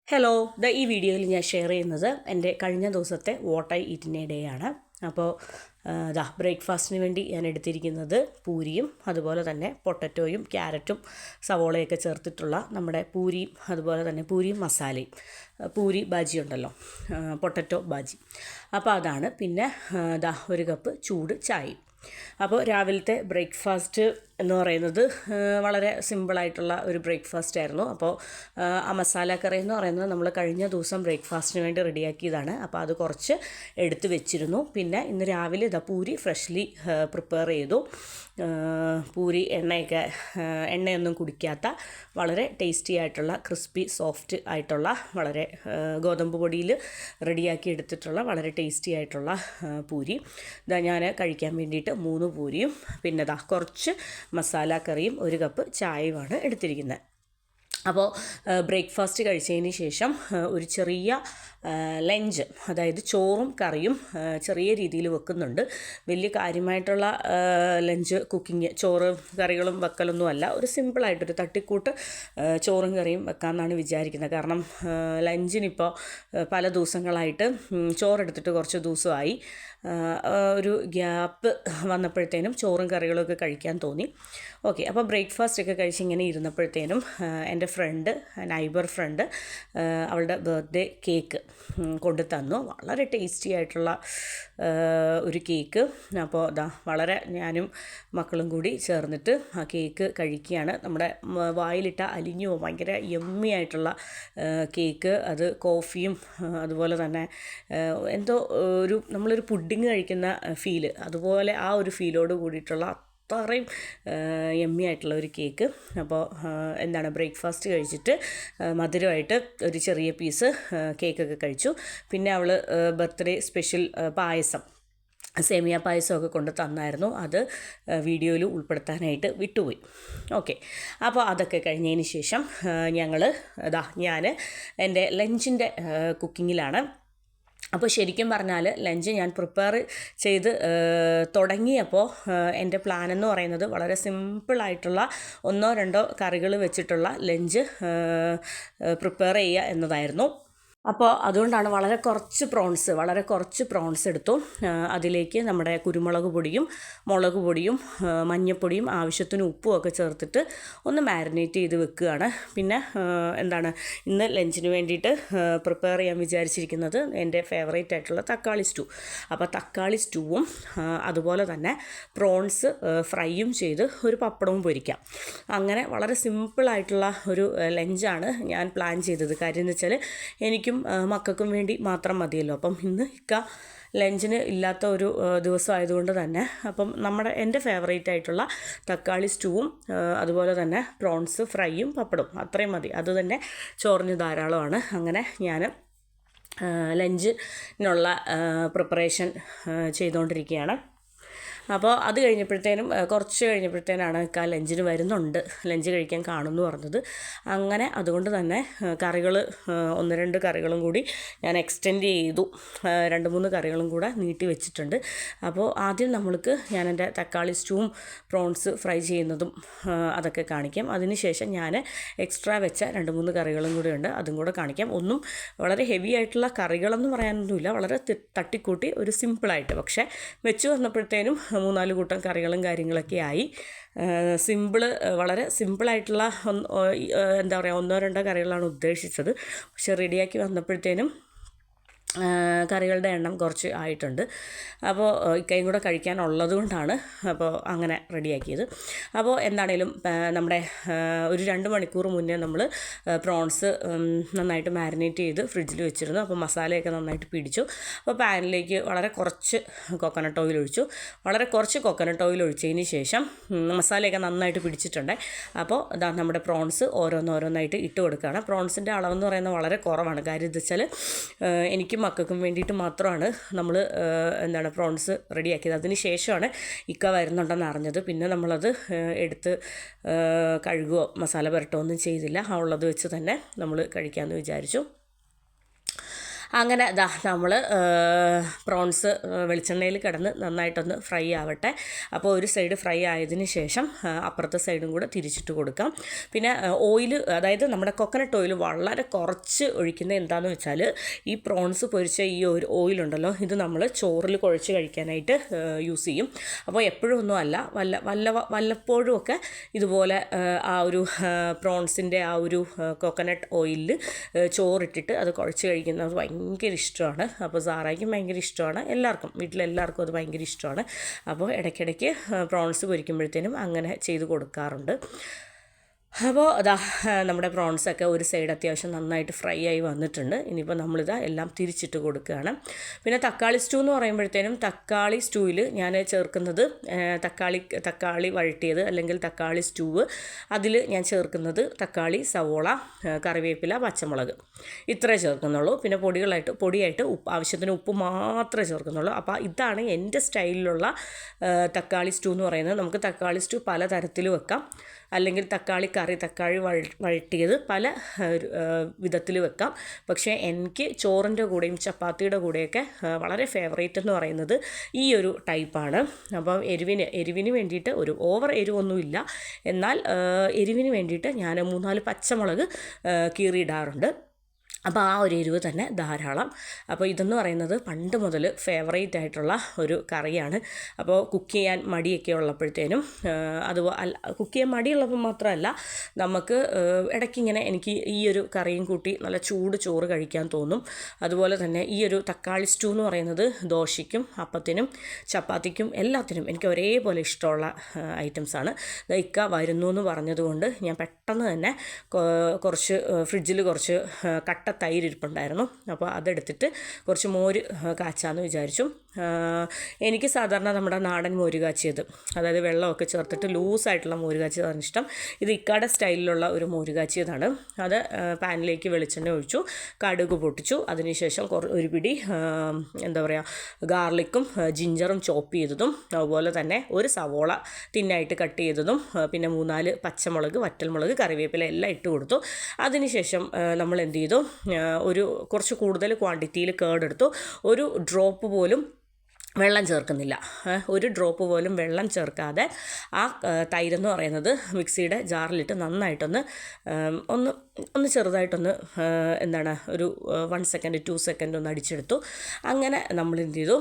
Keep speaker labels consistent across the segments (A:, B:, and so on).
A: Hello, ഈ വീഡിയോയിൽ ഞാൻ ഷെയർ ചെയ്യുന്നത് എൻ്റെ കഴിഞ്ഞ ദിവസത്തെ വാട്ട് ഐ ഈറ്റിൻ്റെ ഡേ ആണ്. അപ്പോൾ ബ്രേക്ക്ഫാസ്റ്റിന് വേണ്ടി ഞാൻ എടുത്തിരിക്കുന്നത് പൂരിയും അതുപോലെ തന്നെ പൊട്ടറ്റോയും ക്യാരറ്റും സവോളയൊക്കെ ചേർത്തിട്ടുള്ള നമ്മുടെ പൂരിയും അതുപോലെ തന്നെ പൂരിയും മസാലയും പൂരി ബാജി ഉണ്ടല്ലോ, പൊട്ടറ്റോ ബാജി. അപ്പോൾ അതാണ്. പിന്നെ ഒരു കപ്പ് ചൂട് ചായയും. അപ്പോൾ രാവിലത്തെ ബ്രേക്ക്ഫാസ്റ്റ് എന്ന് പറയുന്നത് വളരെ സിമ്പിളായിട്ടുള്ള ഒരു ബ്രേക്ക്ഫാസ്റ്റ് ആയിരുന്നു. അപ്പോൾ ആ മസാല കറി എന്ന് പറയുന്നത് നമ്മൾ കഴിഞ്ഞ ദിവസം ബ്രേക്ക്ഫാസ്റ്റിന് വേണ്ടി റെഡിയാക്കിയതാണ്. അപ്പോൾ അത് കുറച്ച് എടുത്ത് വെച്ചിരുന്നു. പിന്നെ ഇന്ന് രാവിലെ പൂരി ഫ്രഷ്ലി പ്രിപ്പയർ ചെയ്തു. പൂരി എണ്ണയൊന്നും കുടിക്കാത്ത വളരെ ടേസ്റ്റി ആയിട്ടുള്ള ക്രിസ്പി സോഫ്റ്റ് ആയിട്ടുള്ള വളരെ ഗോതമ്പ് പൊടിയിൽ റെഡിയാക്കി എടുത്തിട്ടുള്ള വളരെ ടേസ്റ്റി ആയിട്ടുള്ള പൂരി ഞാൻ കഴിക്കാൻ വേണ്ടിയിട്ട് 3 പൂരിയും പിന്നെ കുറച്ച് മസാല കറിയും 1 കപ്പ് ചായയുമാണ് എടുത്തിരിക്കുന്നത്. അപ്പോൾ ബ്രേക്ക്ഫാസ്റ്റ് കഴിച്ചതിന് ശേഷം ഒരു ചെറിയ ലഞ്ച്, അതായത് ചോറും കറിയും ചെറിയ രീതിയിൽ വെക്കുന്നുണ്ട്. വലിയ കാര്യമായിട്ടുള്ള ലഞ്ച് കുക്കിങ്, ചോറ് കറികളും വെക്കലൊന്നുമല്ല. ഒരു സിമ്പിളായിട്ടൊരു തട്ടിക്കൂട്ട് ചോറും കറിയും വെക്കാമെന്നാണ് വിചാരിക്കുന്നത്. കാരണം ലഞ്ചിനിപ്പോൾ പല ദിവസങ്ങളായിട്ട് ചോറെടുത്തിട്ട് കുറച്ച് ദിവസമായി. ഒരു ഗ്യാപ്പ് വന്നപ്പോഴത്തേനും ചോറും കറികളൊക്കെ കഴിക്കാൻ തോന്നി. ഓക്കെ, അപ്പോൾ ബ്രേക്ക്ഫാസ്റ്റ് ഒക്കെ കഴിച്ച് ഇങ്ങനെ ഇരുന്നപ്പോഴത്തേനും എൻ്റെ നൈബർ ഫ്രണ്ട് അവളുടെ ബർത്ത്ഡേ കേക്ക് കൊണ്ടു തന്നു. വളരെ ടേസ്റ്റി ആയിട്ടുള്ള ഒരു കേക്ക്. അപ്പോൾ വളരെ ഞാനും മക്കളും കൂടി ചേർന്നിട്ട് ആ കേക്ക് കഴിക്കുകയാണ്. നമ്മുടെ വായിലിട്ട അലിഞ്ഞു പോകും. ഭയങ്കര യമ്മി ആയിട്ടുള്ള കേക്ക്. അത് കോഫിയും അതുപോലെ തന്നെ എന്തോ നമ്മളൊരു പുഡിങ് കഴിക്കുന്ന ഫീല്, അതുപോലെ ആ ഒരു ഫീലോട് കൂടിയിട്ടുള്ള അത്രയും യമ്മി ആയിട്ടുള്ള ഒരു കേക്ക്. അപ്പോൾ ബ്രേക്ക്ഫാസ്റ്റ് കഴിച്ചിട്ട് മധുരമായിട്ട് ഒരു ചെറിയ പീസ് കേക്കൊക്കെ കഴിച്ചു. പിന്നെ അവൾ ബർത്ത്ഡേ സ്പെഷ്യൽ പായസം, സേമിയ പായസമൊക്കെ കൊണ്ട് തന്നായിരുന്നു. അത് വീഡിയോയിൽ ഉൾപ്പെടുത്താനായിട്ട് വിട്ടുപോയി. ഓക്കെ, അപ്പോൾ അതൊക്കെ കഴിഞ്ഞതിന് ശേഷം ഞാൻ എൻ്റെ ലഞ്ചിൻ്റെ കുക്കിങ്ങിലാണ്. അപ്പോൾ ശരിക്കും പറഞ്ഞാൽ ലഞ്ച് ഞാൻ പ്രിപ്പയർ ചെയ്ത് തുടങ്ങിയപ്പോൾ എൻ്റെ പ്ലാൻ എന്ന് പറയുന്നത് വളരെ സിമ്പിളായിട്ടുള്ള 1-2 കറികൾ വെച്ചിട്ടുള്ള ലഞ്ച് പ്രിപ്പയർ ചെയ്യുക എന്നതായിരുന്നു. അപ്പോൾ അതുകൊണ്ടാണ് വളരെ കുറച്ച് പ്രോൺസ് എടുത്തു. അതിലേക്ക് നമ്മുടെ കുരുമുളക് പൊടിയും മുളക് പൊടിയും മഞ്ഞൾപ്പൊടിയും ആവശ്യത്തിന് ഉപ്പും ഒക്കെ ചേർത്തിട്ട് ഒന്ന് മാരിനേറ്റ് ചെയ്ത് വെക്കുകയാണ്. പിന്നെ ഇന്ന് ലഞ്ചിന് വേണ്ടിയിട്ട് പ്രിപ്പയർ ചെയ്യാൻ വിചാരിച്ചിരിക്കുന്നത് എൻ്റെ ഫേവറേറ്റ് ആയിട്ടുള്ള തക്കാളി സ്റ്റൂ. അപ്പോൾ തക്കാളി സ്റ്റൂവും അതുപോലെ തന്നെ പ്രോൺസ് ഫ്രൈയും ചെയ്ത് ഒരു പപ്പടവും പൊരിക്കാം. അങ്ങനെ വളരെ സിമ്പിളായിട്ടുള്ള ഒരു ലഞ്ചാണ് ഞാൻ പ്ലാൻ ചെയ്തത്. കാര്യം എന്ന് വെച്ചാൽ എനിക്കും മക്കൾക്കും വേണ്ടി മാത്രം മതിയല്ലോ. അപ്പം ഇന്ന് ലഞ്ചിന് ഇല്ലാത്ത ഒരു ദിവസം ആയതുകൊണ്ട് തന്നെ അപ്പം എൻ്റെ ഫേവറേറ്റ് ആയിട്ടുള്ള തക്കാളി സ്റ്റൂവും അതുപോലെ തന്നെ പ്രോൺസ് ഫ്രൈയും പപ്പടവും അത്രയും മതി. അത് തന്നെ ചോറിന് ധാരാളമാണ്. അങ്ങനെ ഞാൻ ലഞ്ചിനുള്ള പ്രിപ്പറേഷൻ ചെയ്തുകൊണ്ടിരിക്കുകയാണ്. അപ്പോൾ അത് കുറച്ച് കഴിഞ്ഞപ്പോഴത്തേനാണ് ലഞ്ചിന് വരുന്നുണ്ട്, ലഞ്ച് കഴിക്കാൻ കാണുമെന്ന് പറഞ്ഞത്. അങ്ങനെ അതുകൊണ്ട് തന്നെ കറികൾ 1-2 കറികളും കൂടി ഞാൻ എക്സ്റ്റെൻഡ് ചെയ്തു. 2-3 കറികളും കൂടെ നീട്ടി വെച്ചിട്ടുണ്ട്. അപ്പോൾ ആദ്യം ഞാൻ എൻ്റെ തക്കാളി സ്റ്റൂവും പ്രോൺസ് ഫ്രൈ ചെയ്യുന്നതും അതൊക്കെ കാണിക്കാം. അതിനുശേഷം ഞാൻ എക്സ്ട്രാ വെച്ച 2-3 കറികളും കൂടെ ഉണ്ട്, അതും കൂടെ കാണിക്കാം. ഒന്നും വളരെ ഹെവി ആയിട്ടുള്ള കറികളൊന്നും പറയാനൊന്നുമില്ല, വളരെ തട്ടിക്കൂട്ടി ഒരു സിമ്പിളായിട്ട്. പക്ഷേ വെച്ച് വന്നപ്പോഴത്തേനും 3-4 കൂട്ടം കറികളും കാര്യങ്ങളൊക്കെ ആയി. വളരെ സിമ്പിളായിട്ടുള്ള 1-2 കറികളാണ് ഉദ്ദേശിച്ചത്. പക്ഷെ റെഡിയാക്കി വന്നപ്പോഴത്തേനും കറികളുടെ എണ്ണം കുറച്ച് ആയിട്ടുണ്ട്. അപ്പോൾ ഇക്കയും കൂടെ കഴിക്കാനുള്ളത് കൊണ്ടാണ് അപ്പോൾ അങ്ങനെ റെഡിയാക്കിയത്. അപ്പോൾ നമ്മുടെ ഒരു 2 മണിക്കൂർ മുന്നേ നമ്മൾ പ്രോൺസ് നന്നായിട്ട് മാരിനേറ്റ് ചെയ്ത് ഫ്രിഡ്ജിൽ വെച്ചിരുന്നു. അപ്പോൾ മസാലയൊക്കെ നന്നായിട്ട് പിടിച്ചു. അപ്പോൾ പാനിലേക്ക് വളരെ കുറച്ച് കോക്കനട്ട് ഓയിൽ ഒഴിച്ചതിന് ശേഷം മസാലയൊക്കെ നന്നായിട്ട് പിടിച്ചിട്ടുണ്ട്. അപ്പോൾ നമ്മുടെ പ്രോൺസ് ഓരോന്നായിട്ട് ഇട്ട് കൊടുക്കുകയാണ്. പ്രോൺസിൻ്റെ അളവെന്ന് പറയുന്നത് വളരെ കുറവാണ്. കാര്യം എന്താ വെച്ചാൽ എനിക്കും മക്കൾക്കും വേണ്ടിയിട്ട് മാത്രമാണ് നമ്മൾ പ്രോൺസ് റെഡിയാക്കിയത്. അതിന് ശേഷമാണ് ഇക്ക വരുന്നുണ്ടെന്ന് അറിഞ്ഞത്. പിന്നെ നമ്മളത് എടുത്ത് കഴുകുകയോ മസാല പുരട്ടുകയോ ഒന്നും ചെയ്തില്ല. ഉള്ളത് വെച്ച് തന്നെ നമ്മൾ കഴിക്കാമെന്ന് വിചാരിച്ചു. അങ്ങനെ നമ്മൾ പ്രോൺസ് വെളിച്ചെണ്ണയിൽ കിടന്ന് നന്നായിട്ടൊന്ന് ഫ്രൈ ആവട്ടെ. അപ്പോൾ ഒരു സൈഡ് ഫ്രൈ ആയതിന് ശേഷം അപ്പുറത്തെ സൈഡും കൂടെ തിരിച്ചിട്ട് കൊടുക്കാം. പിന്നെ ഓയിൽ, അതായത് നമ്മുടെ കൊക്കനട്ട് ഓയിൽ വളരെ കുറച്ച് ഒഴിക്കുന്നത് എന്താണെന്ന് വെച്ചാൽ ഈ പ്രോൺസ് പൊരിച്ച ഈ ഒരു ഓയിലുണ്ടല്ലോ, ഇത് നമ്മൾ ചോറിൽ കുഴച്ച് കഴിക്കാനായിട്ട് യൂസ് ചെയ്യും. അപ്പോൾ എപ്പോഴും ഒന്നും അല്ല, വല്ലപ്പോഴും ഒക്കെ ഇതുപോലെ ആ ഒരു പ്രോൺസിൻ്റെ ആ ഒരു കൊക്കനട്ട് ഓയിലിൽ ചോറിട്ടിട്ട് അത് കുഴച്ച് കഴിക്കുന്നത് ഭയങ്കര ഇഷ്ടമാണ്. അപ്പോൾ സാറായ്ക്കും ഭയങ്കര ഇഷ്ടമാണ്, എല്ലാവർക്കും വീട്ടിലെല്ലാവർക്കും അത് ഭയങ്കര ഇഷ്ടമാണ്. അപ്പോൾ ഇടയ്ക്കിടയ്ക്ക് പ്രോൺസ് പൊരിക്കുമ്പോഴത്തേനും അങ്ങനെ ചെയ്ത് കൊടുക്കാറുണ്ട്. അപ്പോൾ നമ്മുടെ പ്രോൺസൊക്കെ ഒരു സൈഡ് അത്യാവശ്യം നന്നായിട്ട് ഫ്രൈ ആയി വന്നിട്ടുണ്ട്. ഇനിയിപ്പോൾ എല്ലാം തിരിച്ചിട്ട് കൊടുക്കുകയാണ്. പിന്നെ തക്കാളി സ്റ്റൂ എന്ന് പറയുമ്പോഴത്തേനും തക്കാളി സ്റ്റൂവിൽ ഞാൻ ചേർക്കുന്നത് തക്കാളി വഴട്ടിയത് അല്ലെങ്കിൽ തക്കാളി സ്റ്റൂവ്, അതിൽ ഞാൻ ചേർക്കുന്നത് തക്കാളി, സവോള, കറിവേപ്പില, പച്ചമുളക് ഇത്രേ ചേർക്കുന്നുള്ളൂ. പിന്നെ പൊടിയായിട്ട് ആവശ്യത്തിന് ഉപ്പ് മാത്രമേ ചേർക്കുന്നുള്ളൂ. അപ്പോൾ ഇതാണ് എൻ്റെ സ്റ്റൈലിലുള്ള തക്കാളി സ്റ്റൂ എന്ന് പറയുന്നത്. നമുക്ക് തക്കാളി സ്റ്റൂ പല തരത്തിൽ വെക്കാം, അല്ലെങ്കിൽ തക്കാളി വഴട്ടിയത് പല വിധത്തിൽ വെക്കാം. പക്ഷേ എനിക്ക് ചോറിൻ്റെ കൂടെയും ചപ്പാത്തിയുടെ കൂടെയൊക്കെ വളരെ ഫേവറേറ്റ് എന്ന് പറയുന്നത് ഈ ഒരു ടൈപ്പാണ്. അപ്പം എരിവിന് വേണ്ടിയിട്ട് ഒരു ഓവർ എരിവൊന്നുമില്ല, എന്നാൽ എരിവിന് വേണ്ടിയിട്ട് ഞാൻ 3-4 പച്ചമുളക് കീറിയിടാറുണ്ട്. അപ്പോൾ ആ ഒരു എരിവ് തന്നെ ധാരാളം. അപ്പോൾ ഇതെന്ന് പറയുന്നത് പണ്ട് മുതൽ ഫേവറേറ്റ് ആയിട്ടുള്ള ഒരു കറിയാണ്. അപ്പോൾ കുക്ക് ചെയ്യാൻ മടിയൊക്കെ ഉള്ളപ്പോഴത്തേനും കുക്ക് ചെയ്യാൻ മടിയുള്ളപ്പോൾ മാത്രമല്ല, നമുക്ക് ഇടയ്ക്കിങ്ങനെ എനിക്ക് ഈ ഒരു കറിയും കൂട്ടി നല്ല ചൂട് ചോറ് കഴിക്കാൻ തോന്നും. അതുപോലെ തന്നെ ഈ ഒരു തക്കാളി സ്റ്റൂ എന്ന് പറയുന്നത് ദോശയ്ക്കും അപ്പത്തിനും ചപ്പാത്തിക്കും എല്ലാത്തിനും എനിക്ക് ഒരേപോലെ ഇഷ്ടമുള്ള ഐറ്റംസാണ്. ഇക്ക വരുന്നു എന്ന് പറഞ്ഞതുകൊണ്ട് ഞാൻ പെട്ടെന്ന് തന്നെ ഫ്രിഡ്ജിൽ കുറച്ച് കട്ട തൈര് ഇരിപ്പുണ്ടായിരുന്നു. അപ്പോൾ അതെടുത്തിട്ട് കുറച്ച് മോര് കാച്ചാന്ന് വിചാരിച്ചു. എനിക്ക് സാധാരണ നമ്മുടെ നാടൻ മോര് കാച്ചിയത്, അതായത് വെള്ളമൊക്കെ ചേർത്തിട്ട് ലൂസായിട്ടുള്ള മോര് കാച്ചിയതാണ് ഇഷ്ടം. ഇത് ഇക്കാടെ സ്റ്റൈലിലുള്ള ഒരു മോര് കാച്ചിയതാണ്. അത് പാനിലേക്ക് വെളിച്ചെണ്ണ ഒഴിച്ചു, കടുക് പൊട്ടിച്ചു, അതിനുശേഷം ഒരു പിടി ഗാർലിക്കും ജിഞ്ചറും ചോപ്പ് ചെയ്തതും, അതുപോലെ തന്നെ ഒരു സവോള തിന്നായിട്ട് കട്ട് ചെയ്തതും, പിന്നെ 3-4 പച്ചമുളക്, വറ്റൽമുളക്, കറിവേപ്പില എല്ലാം ഇട്ട് കൊടുത്തു. അതിനുശേഷം നമ്മൾ എന്ത് ചെയ്തു, കുറച്ച് കൂടുതൽ ക്വാണ്ടിറ്റിയിൽ കേടെടുത്തു. ഒരു ഡ്രോപ്പ് പോലും വെള്ളം ചേർക്കുന്നില്ല, ഒരു ഡ്രോപ്പ് പോലും വെള്ളം ചേർക്കാതെ ആ തൈരെന്ന് പറയുന്നത് മിക്സിയുടെ ജാറിലിട്ട് നന്നായിട്ടൊന്ന് ചെറുതായിട്ടൊന്ന് ഒരു 1 സെക്കൻഡ് 2 സെക്കൻഡ് ഒന്ന് അടിച്ചെടുത്തു. അങ്ങനെ നമ്മൾ എന്ത് ചെയ്തു,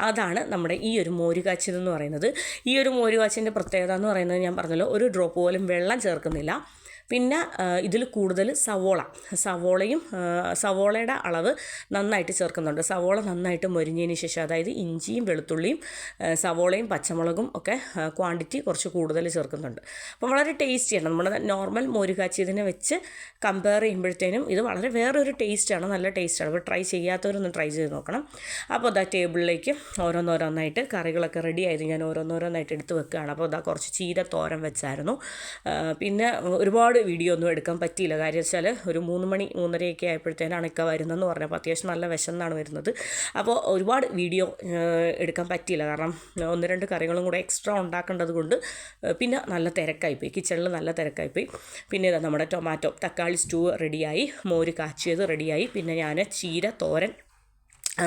A: അതാണ് നമ്മുടെ ഈ ഒരു മോര് കാച്ചിയതെന്ന് പറയുന്നത്. ഈ ഒരു മോര് കാച്ചിയതിൻ്റെ പ്രത്യേകത എന്ന് പറയുന്നത് ഞാൻ പറഞ്ഞല്ലോ, ഒരു ഡ്രോപ്പ് പോലും വെള്ളം ചേർക്കുന്നില്ല. പിന്നെ ഇതിൽ കൂടുതൽ സവോളയുടെ അളവ് നന്നായിട്ട് ചേർക്കുന്നുണ്ട്. സവോള നന്നായിട്ട് മൊരിഞ്ഞതിന് ശേഷം, അതായത് ഇഞ്ചിയും വെളുത്തുള്ളിയും സവോളയും പച്ചമുളകും ഒക്കെ ക്വാണ്ടിറ്റി കുറച്ച് കൂടുതൽ ചേർക്കുന്നുണ്ട്. അപ്പോൾ വളരെ ടേസ്റ്റിയാണ്. നമ്മുടെ നോർമൽ മോര് കാച്ചിയതിനെ വെച്ച് കമ്പയർ ചെയ്യുമ്പോഴത്തേനും ഇത് വളരെ വേറൊരു ടേസ്റ്റാണ്, നല്ല ടേസ്റ്റാണ്. അപ്പോൾ ട്രൈ ചെയ്യാത്തവരൊന്ന് ട്രൈ ചെയ്ത് നോക്കണം. അപ്പോൾ ടേബിളിലേക്ക് ഓരോന്നോരോന്നായിട്ട് കറികളൊക്കെ റെഡി ആയത് ഞാൻ ഓരോന്നോരോന്നായിട്ട് എടുത്ത് വെക്കുകയാണ്. അപ്പോൾ കുറച്ച് ചീര തോരൻ വെച്ചായിരുന്നു. പിന്നെ ഒരുപാട് വീഡിയോ ഒന്നും എടുക്കാൻ പറ്റിയില്ല. കാര്യം വെച്ചാൽ ഒരു 3 മണി 3:30 ആയപ്പോഴത്തേനാണ് ഇക്ക വരുന്നതെന്ന് പറഞ്ഞപ്പോൾ അത്യാവശ്യം നല്ല വിശന്നാണ് വരുന്നത്. അപ്പോൾ ഒരുപാട് വീഡിയോ എടുക്കാൻ പറ്റിയില്ല, കാരണം 1-2 കറികളും കൂടെ എക്സ്ട്രാ ഉണ്ടാക്കേണ്ടത് കൊണ്ട് പിന്നെ നല്ല തിരക്കായിപ്പോയി, കിച്ചണിൽ നല്ല തിരക്കായിപ്പോയി. പിന്നെ നമ്മുടെ തക്കാളി സ്റ്റൂ റെഡിയായി, മോര് കാച്ചിയത് റെഡിയായി. പിന്നെ ഞാൻ ചീര തോരൻ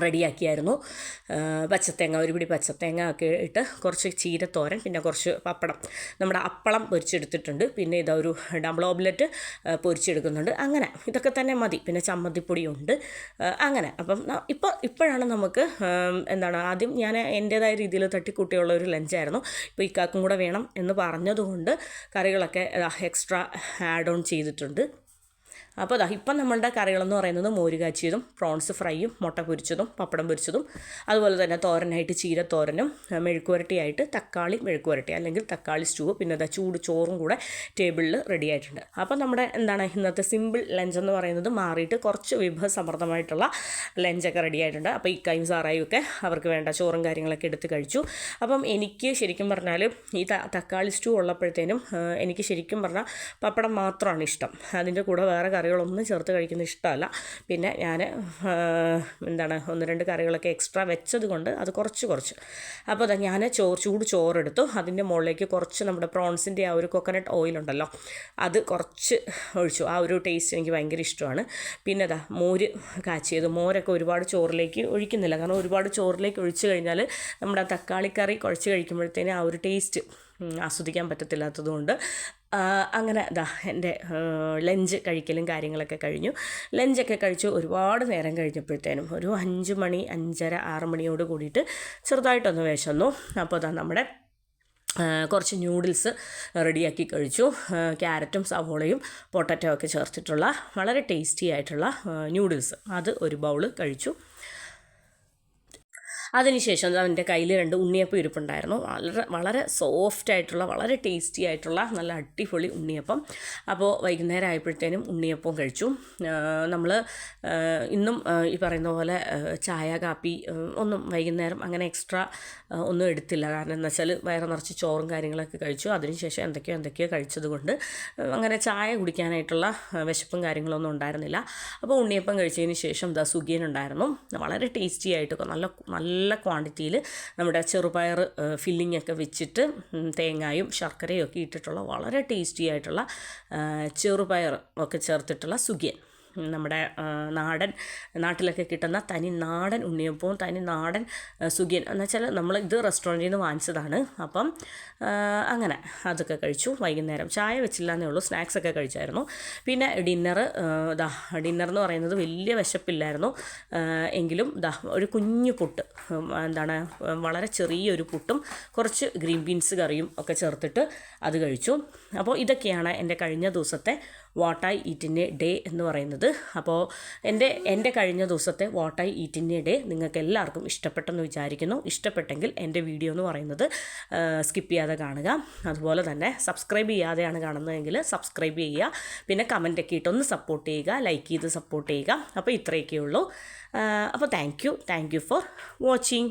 A: റെഡിയാക്കിയായിരുന്നു. ഒരു പിടി പച്ചത്തേങ്ങ ഒക്കെ ഇട്ട് കുറച്ച് ചീരത്തോരൻ, പിന്നെ കുറച്ച് പപ്പടം, നമ്മുടെ അപ്പളം പൊരിച്ചെടുത്തിട്ടുണ്ട്. പിന്നെ ഒരു ഡബിൾ ഓംലെറ്റ് പൊരിച്ചെടുക്കുന്നുണ്ട്. അങ്ങനെ ഇതൊക്കെ തന്നെ മതി. പിന്നെ ചമ്മന്തിപ്പൊടിയുണ്ട്. അങ്ങനെ അപ്പം ഇപ്പോഴാണ് നമുക്ക് ആദ്യം ഞാൻ എൻ്റേതായ രീതിയിൽ തട്ടിക്കൂട്ടിയുള്ള ഒരു ലഞ്ചായിരുന്നു. ഇപ്പോൾ ഇക്കാക്കും കൂടെ വേണം എന്ന് പറഞ്ഞതുകൊണ്ട് കറികളൊക്കെ എക്സ്ട്രാ ആഡ് ഓൺ ചെയ്തിട്ടുണ്ട്. അപ്പോൾ ഇപ്പം നമ്മളുടെ കറികളെന്ന് പറയുന്നത് മോര് കാച്ചിയതും പ്രോൺസ് ഫ്രൈയും മുട്ട പൊരിച്ചതും പപ്പടം പൊരിച്ചതും, അതുപോലെ തന്നെ തോരനായിട്ട് ചീര തോരനും, മെഴുക്കുവരട്ടിയായിട്ട് തക്കാളി മെഴുക്കുവരട്ടി അല്ലെങ്കിൽ തക്കാളി സ്റ്റൂ, പിന്നെ ചൂട് ചോറും കൂടെ ടേബിളിൽ റെഡി ആയിട്ടുണ്ട്. അപ്പോൾ നമ്മുടെ ഇന്നത്തെ സിമ്പിൾ ലഞ്ച് എന്ന് പറയുന്നത് മാറിയിട്ട് കുറച്ച് വിഭവസമൃദ്ധമായിട്ടുള്ള ലഞ്ചൊക്കെ റെഡി ആയിട്ടുണ്ട്. അപ്പോൾ ഇക്കായും സാറായും ഒക്കെ അവർക്ക് വേണ്ട ചോറും കാര്യങ്ങളൊക്കെ എടുത്ത് കഴിച്ചു. അപ്പം എനിക്ക് ശരിക്കും പറഞ്ഞാൽ ഈ തക്കാളി സ്റ്റൂ ഉള്ളപ്പോഴത്തേനും എനിക്ക് ശരിക്കും പറഞ്ഞാൽ പപ്പടം മാത്രമാണ് ഇഷ്ടം. അതിൻ്റെ കൂടെ വേറെ കറികളൊന്നും ചേർത്ത് കഴിക്കുന്നത് ഇഷ്ടമല്ല. പിന്നെ ഞാൻ എന്താണ് 1-2 കറികളൊക്കെ എക്സ്ട്രാ വെച്ചത് കൊണ്ട് അത് കുറച്ച് അപ്പോൾ അതാ ഞാൻ ചൂട് ചോറെടുത്തു. അതിൻ്റെ മുകളിലേക്ക് കുറച്ച് നമ്മുടെ പ്രോൺസിൻ്റെ ആ ഒരു കോക്കനട്ട് ഓയിലുണ്ടല്ലോ അത് കുറച്ച് ഒഴിച്ചു. ആ ഒരു ടേസ്റ്റ് എനിക്ക് ഭയങ്കര ഇഷ്ടമാണ്. പിന്നെ അതാ മോര് കാച്ചിയത്. മോരൊക്കെ ഒരുപാട് ചോറിലേക്ക് ഒഴിക്കുന്നില്ല, കാരണം ഒരുപാട് ചോറിലേക്ക് ഒഴിച്ച് കഴിഞ്ഞാൽ നമ്മുടെ തക്കാളിക്കറി കുഴച്ച് കഴിക്കുമ്പോഴത്തേന് ആ ഒരു ടേസ്റ്റ് ആസ്വദിക്കാൻ പറ്റത്തില്ലാത്തതുകൊണ്ട് അങ്ങനെ എൻ്റെ ലഞ്ച് കഴിക്കലും കാര്യങ്ങളൊക്കെ കഴിഞ്ഞു. ലഞ്ചൊക്കെ കഴിച്ചു ഒരുപാട് നേരം കഴിഞ്ഞപ്പോഴത്തേനും ഒരു 5 മണി 5:30 6 മണിയോട് കൂടിയിട്ട് ചെറുതായിട്ടൊന്ന് വിശന്നു. അപ്പോൾ അതാ നമ്മുടെ കുറച്ച് ന്യൂഡിൽസ് റെഡിയാക്കി കഴിച്ചു. ക്യാരറ്റും സവോളയും പൊട്ടറ്റോ ഒക്കെ ചേർത്തിട്ടുള്ള വളരെ ടേസ്റ്റി ആയിട്ടുള്ള ന്യൂഡിൽസ്, അത് ഒരു ബൗൾ കഴിച്ചു. അതിനുശേഷം എൻ്റെ കയ്യിൽ 2 ഉണ്ണിയപ്പം ഇരിപ്പുണ്ടായിരുന്നു. വളരെ സോഫ്റ്റായിട്ടുള്ള വളരെ ടേസ്റ്റി ആയിട്ടുള്ള നല്ല അടിപൊളി ഉണ്ണിയപ്പം. അപ്പോൾ വൈകുന്നേരം ആയപ്പോഴത്തേനും ഉണ്ണിയപ്പം കഴിച്ചു. നമ്മൾ ഇന്നും ഈ പറയുന്ന പോലെ ചായ കാപ്പി ഒന്നും വൈകുന്നേരം അങ്ങനെ എക്സ്ട്രാ ഒന്നും എടുത്തില്ല. കാരണം എന്താ വെച്ചാൽ വയറ് നിറച്ച് ചോറും കാര്യങ്ങളൊക്കെ കഴിച്ചു. അതിനുശേഷം എന്തൊക്കെയോ കഴിച്ചത് കൊണ്ട് അങ്ങനെ ചായ കുടിക്കാനായിട്ടുള്ള വിശപ്പും കാര്യങ്ങളൊന്നും ഉണ്ടായിരുന്നില്ല. അപ്പോൾ ഉണ്ണിയപ്പം കഴിച്ചതിന് ശേഷം സുഗിയൻ ഉണ്ടായിരുന്നു. വളരെ ടേസ്റ്റി ആയിട്ട് നല്ല ക്വാണ്ടിറ്റിയിൽ നമ്മുടെ ചെറുപയർ ഫില്ലിംഗ് ഒക്കെ വെച്ചിട്ട് തേങ്ങായും ശർക്കരയും ഒക്കെ ഇട്ടിട്ടുള്ള വളരെ ടേസ്റ്റി ആയിട്ടുള്ള ചെറുപയർ ഒക്കെ ചേർത്തിട്ടുള്ള സുഗിയൻ, നമ്മുടെ നാട്ടിലൊക്കെ കിട്ടുന്ന തനി നാടൻ ഉണ്ണിയപ്പവും തനി നാടൻ സുഗിയൻ എന്ന് വെച്ചാൽ നമ്മൾ ഇത് റെസ്റ്റോറൻറ്റിൽ നിന്ന് വാങ്ങിച്ചതാണ്. അപ്പം അങ്ങനെ അതൊക്കെ കഴിച്ചു. വൈകുന്നേരം ചായ വെച്ചില്ല എന്നേ ഉള്ളൂ, സ്നാക്സൊക്കെ കഴിച്ചായിരുന്നു. പിന്നെ ഡിന്നർ എന്ന് പറയുന്നത് വലിയ വിശപ്പില്ലായിരുന്നു എങ്കിലും ഒരു കുഞ്ഞു പുട്ട്, എന്താണ് വളരെ ചെറിയൊരു പുട്ടും കുറച്ച് ഗ്രീൻ ബീൻസ് കറിയും ഒക്കെ ചേർത്തിട്ട് അത് കഴിച്ചു. അപ്പോൾ ഇതൊക്കെയാണ് എൻ്റെ കഴിഞ്ഞ ദിവസത്തെ what I eat in A day എന്ന് പറയുന്നത്. അപ്പോൾ എൻ്റെ കഴിഞ്ഞ ദിവസത്തെ what I eat in A day നിങ്ങൾക്ക് എല്ലാവർക്കും ഇഷ്ടപ്പെട്ടെന്ന് വിചാരിക്കുന്നു. ഇഷ്ടപ്പെട്ടെങ്കിൽ എൻ്റെ വീഡിയോ എന്ന് പറയുന്നത് സ്കിപ്പ് ചെയ്യാതെ കാണുക. അതുപോലെ തന്നെ സബ്സ്ക്രൈബ് ചെയ്യാതെയാണ് കാണുന്നതെങ്കിൽ സബ്സ്ക്രൈബ് ചെയ്യുക. പിന്നെ കമൻറ്റൊക്കെ ഇട്ടൊന്ന് സപ്പോർട്ട് ചെയ്യുക, ലൈക്ക് ചെയ്ത് സപ്പോർട്ട് ചെയ്യുക. അപ്പോൾ ഇത്രയൊക്കെ ഉള്ളൂ. അപ്പോൾ താങ്ക് യു ഫോർ വാച്ചിങ്.